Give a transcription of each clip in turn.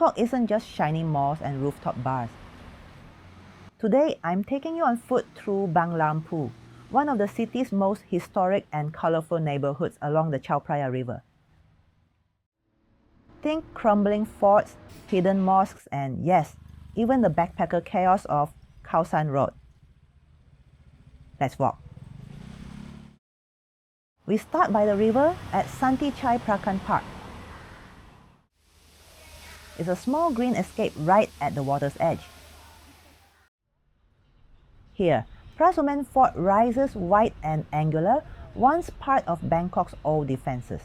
Bangkok isn't just shiny malls and rooftop bars. Today, I'm taking you on foot through Bang Lamphu, one of the city's most historic and colorful neighborhoods along the Chao Phraya River. Think crumbling forts, hidden mosques, and yes, even the backpacker chaos of Khao San Road. Let's walk. We start by the river at Santi Prakan Park. It's a small green escape right at the water's edge. Here, Phra Sumen Fort rises wide and angular, once part of Bangkok's old defences.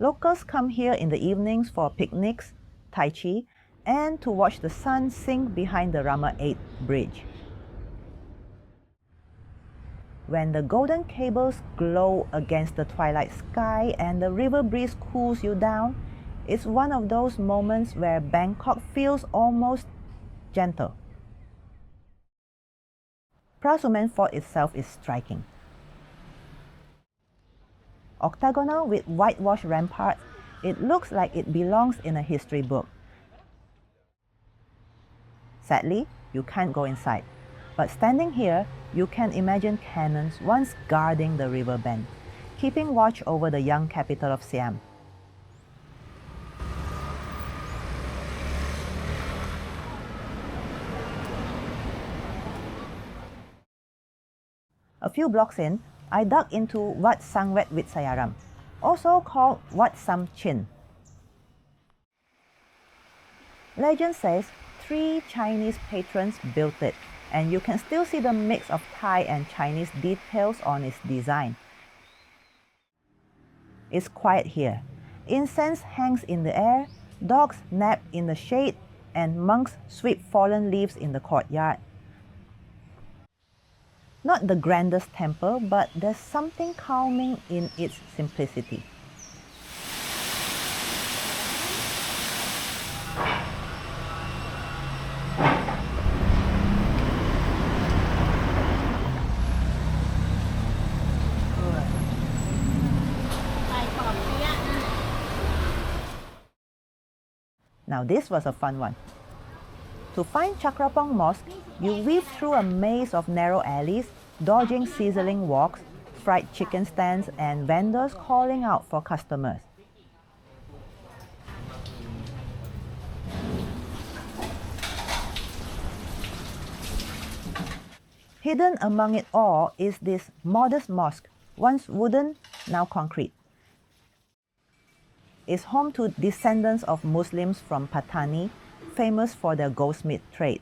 Locals come here in the evenings for picnics, tai chi, and to watch the sun sink behind the Rama VIII bridge. When the golden cables glow against the twilight sky and the river breeze cools you down, it's one of those moments where Bangkok feels almost gentle. Phra Sumen Fort itself is striking. Octagonal with whitewashed ramparts, it looks like it belongs in a history book. Sadly, you can't go inside, but standing here, you can imagine cannons once guarding the river bend, keeping watch over the young capital of Siam. A few blocks in, I dug into Wat Sangwet Witsayaram, also called Wat Samchin. Legend says 3 Chinese patrons built it, and you can still see the mix of Thai and Chinese details on its design. It's quiet here. Incense hangs in the air, dogs nap in the shade, and monks sweep fallen leaves in the courtyard. Not the grandest temple, but there's something calming in its simplicity. Now this was a fun one. To find Chakrapong Mosque, you weave through a maze of narrow alleys, dodging sizzling woks, fried chicken stands, and vendors calling out for customers. Hidden among it all is this modest mosque, once wooden, now concrete. It's home to descendants of Muslims from Patani, famous for their goldsmith trade.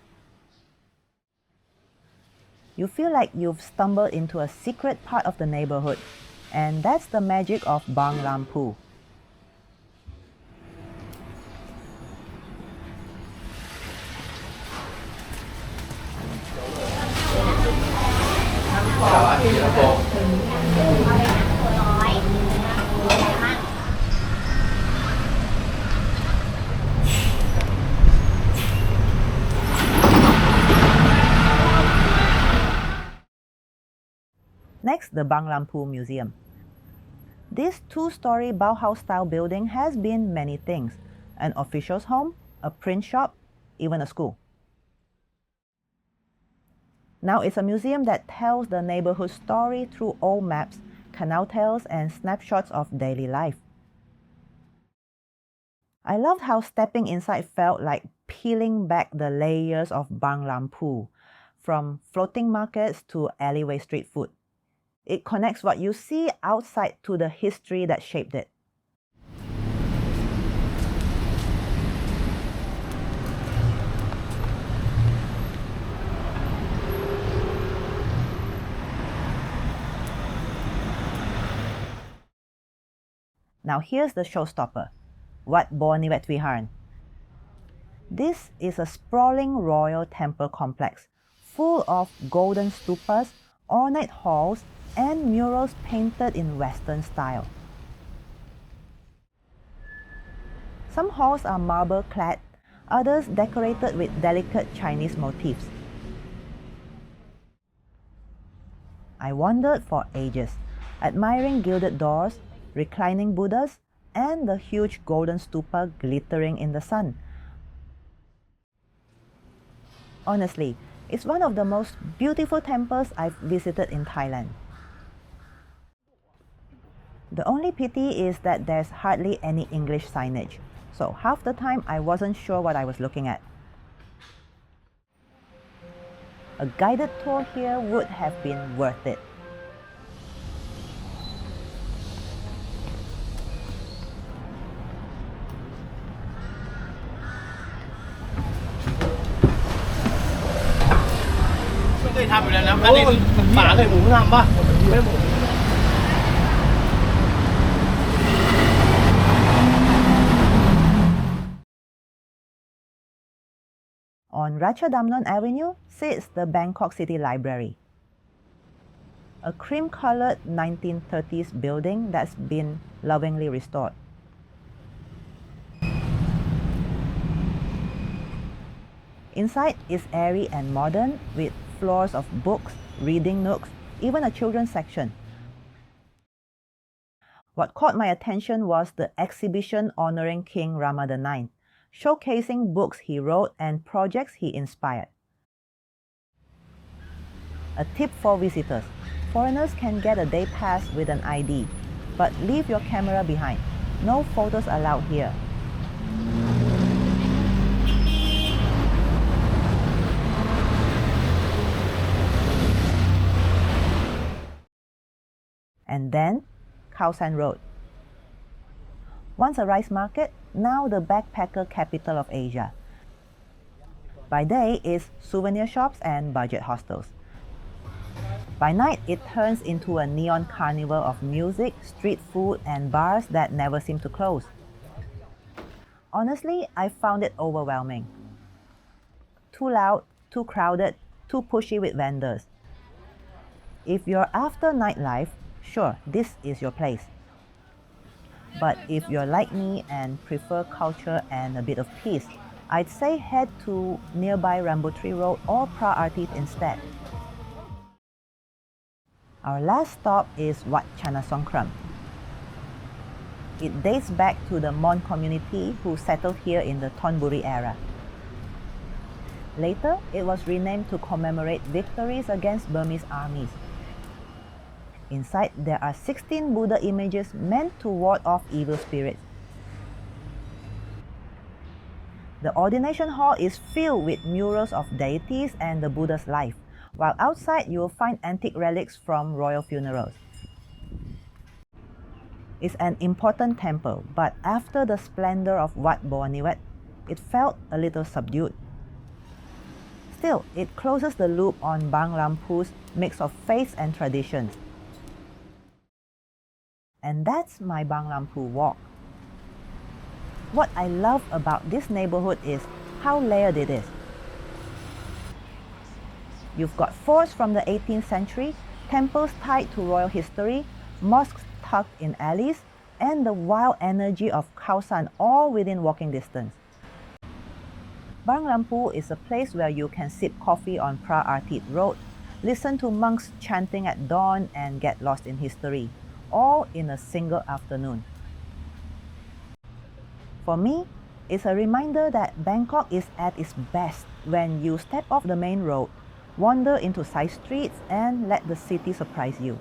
You feel like you've stumbled into a secret part of the neighborhood, and that's the magic of Bang Lamphu. Next, the Bang Lamphu Museum. This 2-story Bauhaus-style building has been many things: an official's home, a print shop, even a school. Now it's a museum that tells the neighborhood story through old maps, canal tales, and snapshots of daily life. I loved how stepping inside felt like peeling back the layers of Bang Lamphu, from floating markets to alleyway street food. It connects what you see outside to the history that shaped it. Now here's the showstopper, Wat Bowonniwetwiharn. This is a sprawling royal temple complex, full of golden stupas, ornate halls, and murals painted in Western style. Some halls are marble-clad, others decorated with delicate Chinese motifs. I wandered for ages, admiring gilded doors, reclining Buddhas, and the huge golden stupa glittering in the sun. Honestly, it's one of the most beautiful temples I've visited in Thailand. The only pity is that there's hardly any English signage, so half the time I wasn't sure what I was looking at. A guided tour here would have been worth it. On Ratchadamnon Avenue sits the Bangkok City Library, a cream-colored 1930s building that's been lovingly restored. Inside is airy and modern, with floors of books, reading nooks, even a children's section. What caught my attention was the exhibition honoring King Rama IX, showcasing books he wrote and projects he inspired. A tip for visitors: foreigners can get a day pass with an ID, but leave your camera behind. No photos allowed here. And then, Khao San Road. Once a rice market, now the backpacker capital of Asia. By day, it's souvenir shops and budget hostels. By night, it turns into a neon carnival of music, street food, and bars that never seem to close. Honestly, I found it overwhelming. Too loud, too crowded, too pushy with vendors. If you're after nightlife, sure, this is your place. But if you're like me and prefer culture and a bit of peace, I'd say head to nearby Rambutri Road or Phra Artit instead. Our last stop is Wat Chanasongkhram. It dates back to the Mon community who settled here in the Thonburi era. Later, it was renamed to commemorate victories against Burmese armies. Inside, there are 16 Buddha images meant to ward off evil spirits. The ordination hall is filled with murals of deities and the Buddha's life, while outside you will find antique relics from royal funerals. It's an important temple, but after the splendor of Wat Bowonniwet, it felt a little subdued. Still, it closes the loop on Bang Lamphu's mix of faith and traditions. And that's my Bang Lamphu walk. What I love about this neighborhood is how layered it is. You've got forts from the 18th century, temples tied to royal history, mosques tucked in alleys, and the wild energy of Khao San all within walking distance. Bang Lamphu is a place where you can sip coffee on Phra Artit Road, listen to monks chanting at dawn, and get lost in history, all in a single afternoon. For me, it's a reminder that Bangkok is at its best when you step off the main road, wander into side streets, and let the city surprise you.